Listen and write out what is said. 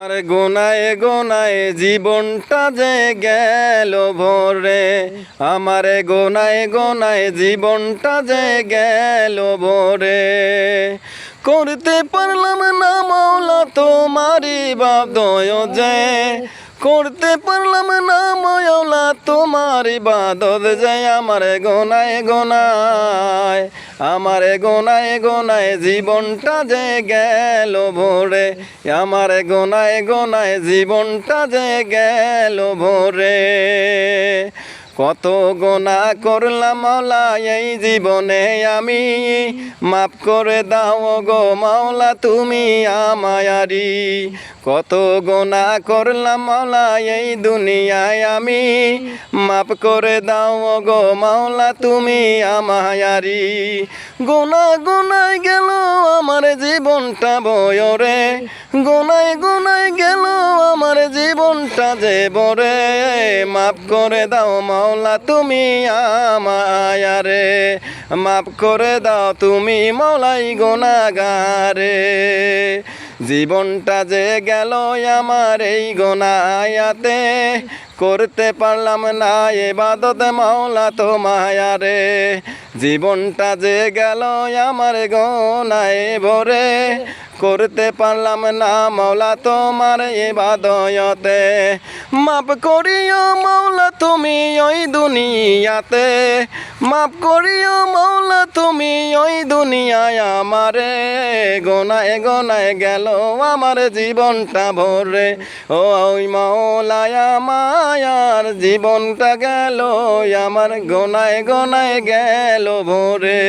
আর গোনায় গোনায় জীবনটা যে গেল ভরে, আমার গোনায় গোনায় জীবনটা যে গেল ভরে। করতে পারলাম না মাওলা তোমারই ইবাদত যে, করতে পারলাম না মাওলা তোমার ইবাদত যে। আমার গোনায় গোনায়, আমার গোনায় গোনায় জীবনটা যে গেল ভরে, আমার গোনায় গোনায় জীবনটা যে গেল ভরে। কত গোনা করলাম মাওলা এই জীবনে আমি, মাফ করে দাও গো মাওলা তুমি আমায়ারি। কত গোনা করলাম মাওলা এই দুনিয়ায় আমি, মাফ করে দাও গো মাওলা তুমি আমায়ারি। গোনা গোনায় গেল আমার জীবনটা বয়রে, গোনায় গোনায় গেল আমার জীবনটা যে বরে। মাফ করে দাও মাওলা তুমি আমায়ারে, মাফ করে দাও তুমি মাওলাই গোনাগারে। জীবনটা যে গেল আমার এই গোনায়াতে, করতে পারলাম না ইবাদত মাওলা তোমায়ারে। জীবনটা যে গেল আমার গোনায় ভরে, করতে পারলাম না মাওলা তোমার ইবাদতে। মাফ করিও মাওলা তুমি ওই দুনিয়াতে, মাফ করিও মাওলা তুমি ওই দুনিয়ায় আমারে। গোনায় গোনায় গেল আমার জীবনটা ভরে, ও ওই মাওলায় আমার জীবনটা গেল আমার গোনায় গোনায় গেল ভরে।